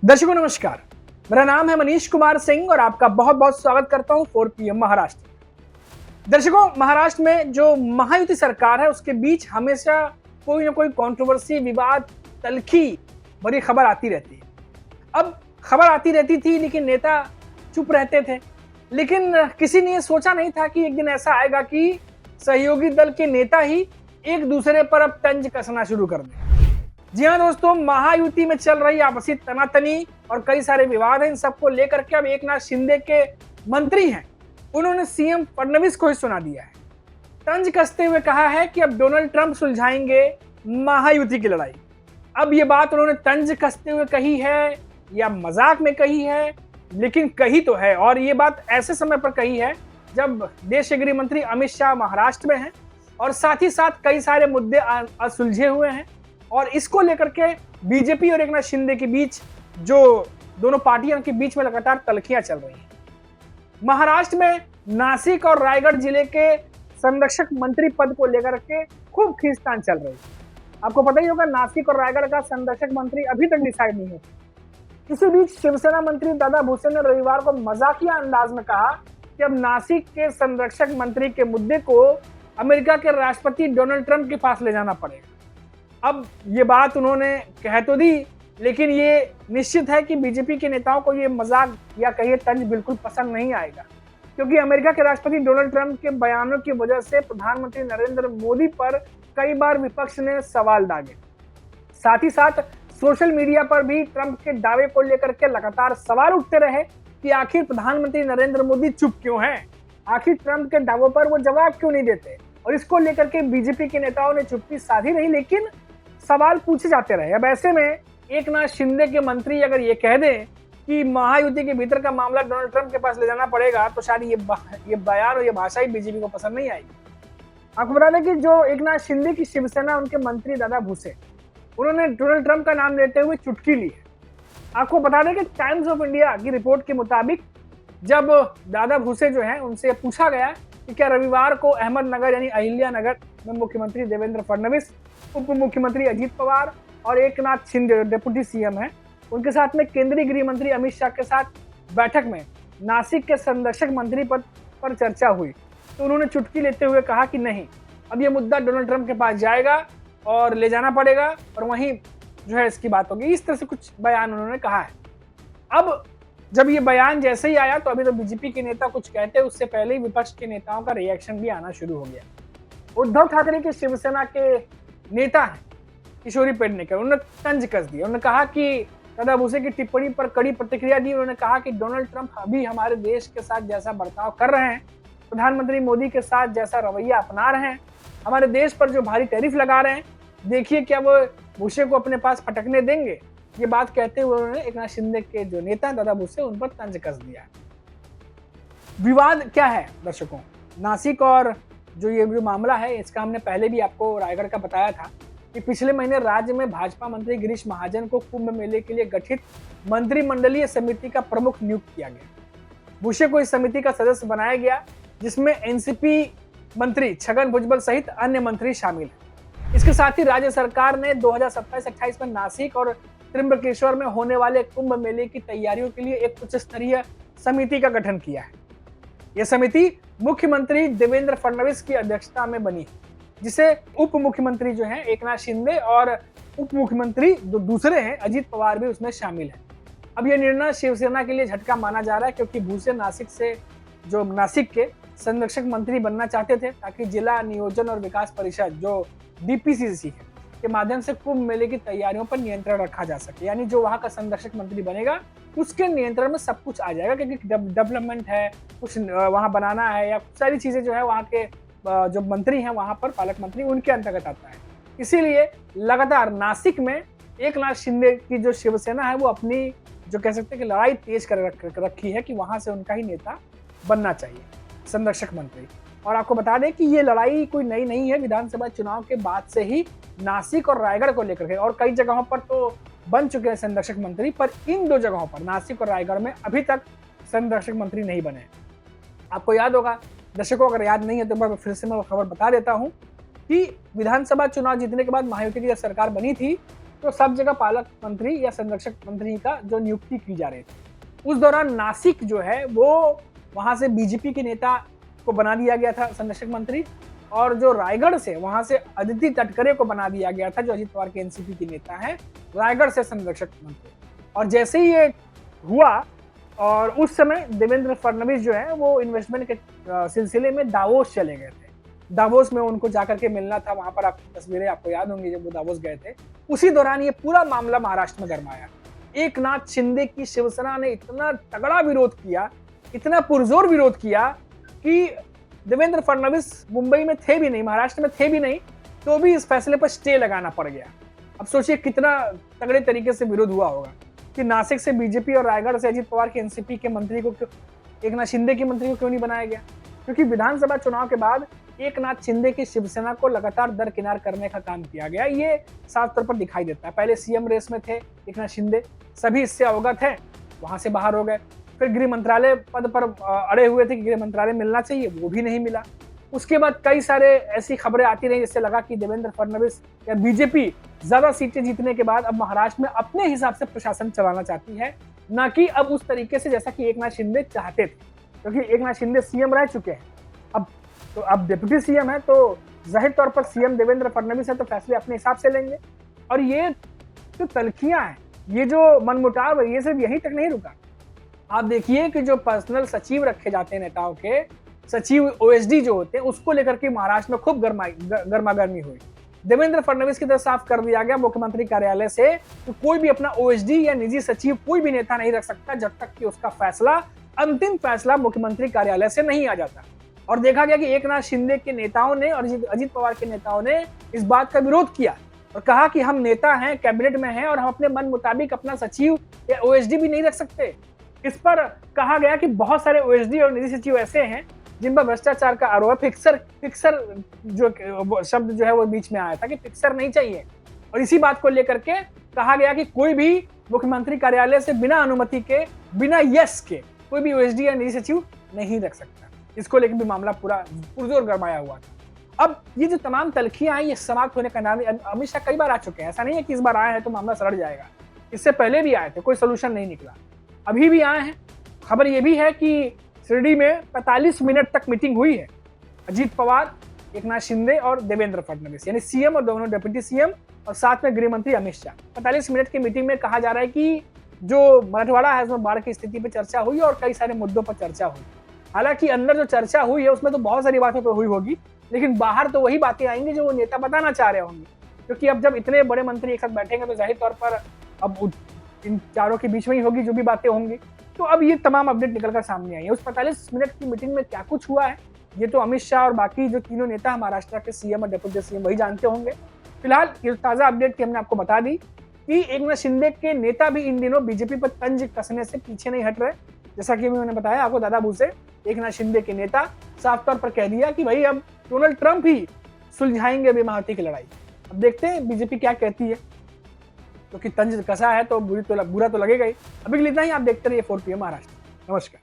दर्शकों नमस्कार। मेरा नाम है मनीष कुमार सिंह और आपका बहुत बहुत स्वागत करता हूं 4 PM महाराष्ट्र। दर्शकों, महाराष्ट्र में जो महायुति सरकार है उसके बीच हमेशा कोई ना कोई कंट्रोवर्सी, विवाद, तल्खी भरी खबर आती रहती है। अब खबर आती रहती थी लेकिन नेता चुप रहते थे। लेकिन किसी ने ये सोचा नहीं था कि एक दिन ऐसा आएगा कि सहयोगी दल के नेता ही एक दूसरे पर अब तंज कसना शुरू कर दें। जी हाँ दोस्तों, महायुति में चल रही आपसी तनातनी और कई सारे विवाद हैं। इन सबको लेकर के अब एकनाथ शिंदे के मंत्री हैं, उन्होंने सीएम फडणवीस को ही सुना दिया है। तंज कसते हुए कहा है कि अब डोनाल्ड ट्रंप सुलझाएंगे महायुति की लड़ाई। अब ये बात उन्होंने तंज कसते हुए कही है या मजाक में कही है, लेकिन कही तो है। और ये बात ऐसे समय पर कही है जब देश के गृह मंत्री अमित शाह महाराष्ट्र में हैं और साथ ही साथ कई सारे मुद्दे असुलझे हुए हैं। और इसको लेकर के बीजेपी और एकनाथ शिंदे के बीच, जो दोनों पार्टियों के बीच में लगातार तल्खियां चल रही हैं। महाराष्ट्र में नासिक और रायगढ़ जिले के संरक्षक मंत्री पद को लेकर के खूब खींचतान चल रही है। आपको पता ही होगा, नासिक और रायगढ़ का संरक्षक मंत्री अभी तक डिसाइड नहीं है। इसी बीच शिवसेना मंत्री दादा भुसे ने रविवार को मजाकिया अंदाज में कहा कि अब नासिक के संरक्षक मंत्री के मुद्दे को अमेरिका के राष्ट्रपति डोनाल्ड ट्रंप के पास ले जाना पड़ेगा। अब ये बात उन्होंने कह तो दी, लेकिन ये निश्चित है कि बीजेपी के नेताओं को ये मजाक या कहिए तंज बिल्कुल पसंद नहीं आएगा, क्योंकि अमेरिका के राष्ट्रपति डोनाल्ड ट्रंप के बयानों की वजह से प्रधानमंत्री नरेंद्र मोदी पर कई बार विपक्ष ने सवाल दागे। साथ ही साथ सोशल मीडिया पर भी ट्रंप के दावे को लेकर के लगातार सवाल उठते रहे कि आखिर प्रधानमंत्री नरेंद्र मोदी चुप क्यों हैं, आखिर ट्रंप के दावों पर वो जवाब क्यों नहीं देते। और इसको लेकर के बीजेपी के नेताओं ने चुप्पी साधी नहीं, लेकिन सवाल पूछे जाते रहे। अब ऐसे में एकनाथ शिंदे के मंत्री अगर ये कह दें कि महायुति के भीतर का मामला डोनाल्ड ट्रंप के पास ले जाना पड़ेगा, तो शायद ये बयान और ये भाषा ही बीजेपी को पसंद नहीं आएगी। आपको बता दें कि जो एकनाथ शिंदे की शिवसेना, उनके मंत्री दादा भुसे, उन्होंने डोनाल्ड ट्रंप का नाम लेते हुए चुटकी ली है। आपको बता दें कि टाइम्स ऑफ इंडिया की रिपोर्ट के मुताबिक जब दादा भुसे जो है उनसे पूछा गया कि क्या रविवार को अहमदनगर यानी अहिल्या नगर में मुख्यमंत्री देवेंद्र फडणवीस, उप मुख्यमंत्री अजीत पवार और एकनाथ शिंदे डिप्टी सीएम हैं, उनके साथ में केंद्रीय गृह मंत्री अमित शाह के साथ बैठक में नासिक के संरक्षक मंत्री पद पर चर्चा हुई, तो उन्होंने चुटकी लेते हुए कहा कि नहीं, अब ये मुद्दा डोनाल्ड ट्रंप के पास जाएगा और ले जाना पड़ेगा और वहीं जो है इसकी बात होगी। इस तरह से कुछ बयान उन्होंने कहा है। अब जब ये बयान जैसे ही आया तो अभी तो बीजेपी के नेता कुछ कहते, उससे पहले ही विपक्ष के नेताओं का रिएक्शन भी आना शुरू हो गया। उद्धव ठाकरे के शिवसेना के नेता हैं किशोरी पेडनेकर, उन्होंने तंज कस दिया। उन्होंने कहा कि दादा भुसे की टिप्पणी पर कड़ी प्रतिक्रिया दी। उन्होंने कहा कि डोनाल्ड ट्रंप अभी हमारे देश के साथ जैसा बर्ताव कर रहे हैं, प्रधानमंत्री मोदी के साथ जैसा रवैया अपना रहे हैं, हमारे देश पर जो भारी टैरिफ लगा रहे हैं, देखिए क्या वो भुसे को अपने पास फटकने देंगे। ये बात कहते हुए उन्होंने एकनाथ शिंदे के जो नेता दादा भुसे, उन पर तंज कस दिया। विवाद क्या है दर्शकों, नासिक और जो ये मामला है, इसका हमने पहले भी आपको रायगढ़ का बताया था कि पिछले महीने राज्य में भाजपा मंत्री गिरीश महाजन को कुंभ मेले के लिए गठित मंत्रिमंडलीय समिति का प्रमुख नियुक्त किया गया। भुसे को इस समिति का सदस्य बनाया गया, जिसमें एनसीपी मंत्री छगन भुजबल सहित अन्य मंत्री शामिल हैं। इसके साथ ही राज्य सरकार ने 2027-28 में नासिक और त्रिम्बकेश्वर में होने वाले कुंभ मेले की तैयारियों के लिए एक उच्च स्तरीय समिति का गठन किया है। यह समिति मुख्यमंत्री देवेंद्र फडणवीस की अध्यक्षता में बनी, जिसे उप मुख्यमंत्री जो हैं एकनाथ शिंदे और उप मुख्यमंत्री जो दूसरे हैं अजीत पवार भी उसमें शामिल हैं। अब यह निर्णय शिवसेना के लिए झटका माना जा रहा है, क्योंकि भुसे नासिक के संरक्षक मंत्री बनना चाहते थे, ताकि जिला नियोजन और विकास परिषद जो डीपीसीसी है के माध्यम से कुंभ मेले की तैयारियों पर नियंत्रण रखा जा सके। यानी जो वहां का संरक्षक मंत्री बनेगा उसके नियंत्रण में सब कुछ आ जाएगा, क्योंकि डेवलपमेंट है, कुछ वहां बनाना है या सारी चीजें जो है वहां के जो मंत्री हैं वहां पर पालक मंत्री, उनके अंतर्गत आता है। इसीलिए लगातार नासिक में एकनाथ शिंदे की जो शिवसेना है वो अपनी जो कह सकते हैं कि लड़ाई तेज कर रखी है कि वहां से उनका ही नेता बनना चाहिए, संरक्षक मंत्री। और आपको बता दें कि ये लड़ाई कोई नई नहीं है, विधानसभा चुनाव के बाद से ही नासिक और रायगढ़ को लेकर के, और कई जगहों पर तो बन चुके हैं संरक्षक मंत्री, पर इन दो जगहों पर नासिक और रायगढ़ में अभी तक संरक्षक मंत्री नहीं बने। आपको याद होगा दर्शकों, अगर याद नहीं है तो मैं फिर से मैं खबर बता देता हूं कि विधानसभा चुनाव जीतने के बाद महायुति की जब सरकार बनी थी तो सब जगह पालक मंत्री या संरक्षक मंत्री का जो नियुक्ति की जा रही थी। उस दौरान नासिक जो है वो वहां से बीजेपी के नेता को बना दिया गया था संरक्षक मंत्री, और जो रायगढ़ से वहां से अदिति तटकरे को बना दिया गया था जो अजित पवार के एनसीपी के नेता हैं, रायगढ़ से संरक्षक मंत्री। और जैसे ही ये हुआ, और उस समय देवेंद्र फडणवीस जो है वो इन्वेस्टमेंट के सिलसिले में दावोस चले गए थे। दावोस में उनको जाकर के मिलना था, वहां पर आपकी तस्वीरें आपको याद होंगी जब वो दावोस गए थे। उसी दौरान ये पूरा मामला महाराष्ट्र में गरमाया। एकनाथ शिंदे की शिवसेना ने इतना तगड़ा विरोध किया, इतना पुरजोर विरोध किया कि देवेंद्र फडणवीस मुंबई में थे भी नहीं, महाराष्ट्र में थे भी नहीं, तो भी इस फैसले पर स्टे लगाना पड़ गया। अब सोचिए कितना तगड़े तरीके से विरोध हुआ होगा कि नासिक से बीजेपी और रायगढ़ से अजित पवार के एनसीपी के मंत्री को एकनाथ शिंदे के मंत्री को क्यों नहीं बनाया गया? क्योंकि विधानसभा चुनाव के बाद एकनाथ शिंदे की शिवसेना को लगातार दरकिनार करने का काम किया गया। ये साफ तौर पर दिखाई देता है। पहले सीएम रेस में थे एकनाथ शिंदे, सभी इससे अवगत हैं, वहां से बाहर हो गए। फिर गृह मंत्रालय पद पर अड़े हुए थे कि गृह मंत्रालय मिलना चाहिए, वो भी नहीं मिला। उसके बाद कई सारे ऐसी खबरें आती रही जिससे लगा कि देवेंद्र फडणवीस या बीजेपी ज्यादा सीटें जीतने के बाद अब महाराष्ट्र में अपने हिसाब से प्रशासन चलाना चाहती है, ना कि अब उस तरीके से जैसा कि एकनाथ शिंदे चाहते थे। क्योंकि एकनाथ शिंदे सीएम रह चुके हैं, अब डिप्टी सीएम है, तो जाहिर तौर पर सीएम देवेंद्र फडणवीस है, तो फैसले अपने हिसाब से लेंगे। और ये जो तल्खियां हैं, ये जो मनमुटाव है, ये सिर्फ यहीं तक नहीं रुका। आप देखिए कि जो पर्सनल सचिव रखे जाते हैं नेताओं के, सचिव ओएसडी जो होते हैं, उसको लेकर के महाराष्ट्र में खूब गर्मागर्मी हुई। देवेंद्र फडणवीस की तरफ साफ कर दिया गया मुख्यमंत्री कार्यालय से कि कोई भी अपना ओएसडी या निजी सचिव कोई भी नेता नहीं रख सकता जब तक कि उसका फैसला, अंतिम फैसला मुख्यमंत्री कार्यालय से नहीं आ जाता। और देखा गया कि एकनाथ शिंदे के नेताओं ने और अजित पवार के नेताओं ने इस बात का विरोध किया और कहा कि हम नेता हैं, कैबिनेट में हैं, और हम अपने मन मुताबिक अपना सचिव या ओएसडी भी नहीं रख सकते। इस पर कहा गया कि बहुत सारे ओएसडी और निजी सचिव ऐसे हैं जिन पर भ्रष्टाचार का आरोप है। फिक्सर जो शब्द जो है वो बीच में आया था कि फिक्सर नहीं चाहिए, और इसी बात को लेकर के कहा गया कि कोई भी मुख्यमंत्री कार्यालय से बिना अनुमति के, बिना यस के कोई भी ओएसडी या निजी सचिव नहीं रख सकता। इसको लेकर भी मामला पूरा पुरजोर गरमाया हुआ था। अब ये जो तमाम तल्खियां आई, ये समाप्त होने का नाम, अमित शाह कई बार आ चुके हैं, ऐसा नहीं है कि इस बार आए हैं तो मामला सड़ जाएगा। इससे पहले भी आए थे, कोई सोल्यूशन नहीं निकला, अभी भी आए हैं। खबर ये भी है कि शिरडी में 45 मिनट तक मीटिंग हुई है अजीत पवार, एकनाथ शिंदे और देवेंद्र फडणवीस, यानी सीएम और दोनों डिप्टी सीएम, और साथ में गृह मंत्री अमित शाह। 45 मिनट की मीटिंग में कहा जा रहा है कि जो मराठवाड़ा है उसमें बाढ़ की स्थिति पर चर्चा हुई और कई सारे मुद्दों पर चर्चा हुई। हालांकि अंदर जो चर्चा हुई है उसमें तो बहुत सारी बातें तो हुई होगी, लेकिन बाहर तो वही बातें आएंगी जो वो नेता बताना चाह रहे होंगे। क्योंकि अब जब इतने बड़े मंत्री एक साथ बैठेंगे तो जाहिर तौर पर अब इन चारों के बीच में ही होगी जो भी बातें होंगी। तो अब ये तमाम अपडेट निकलकर सामने आई है। उस 45 मिनट की मीटिंग में क्या कुछ हुआ है ये तो अमित शाह और बाकी जो तीनों नेता महाराष्ट्र के सीएम और डिप्टी सीएम वही जानते होंगे। फिलहाल ये ताजा अपडेट की हमने आपको बता दी कि एकनाथ शिंदे के नेता भी इन दिनों बीजेपी पर तंज कसने से पीछे नहीं हट रहे। जैसा कि मैंने बताया आपको, दादा भूसे एकनाथ शिंदे के नेता साफ तौर पर कह दिया कि भाई अब डोनाल्ड ट्रंप ही सुलझाएंगे अभी महायुति की लड़ाई। अब देखते हैं बीजेपी क्या कहती है, क्योंकि तंज कसा है तो बुरा तो लगेगा ही। अभी के लिए इतना ही, आप देखते रहिए 4 PM महाराष्ट्र। नमस्कार।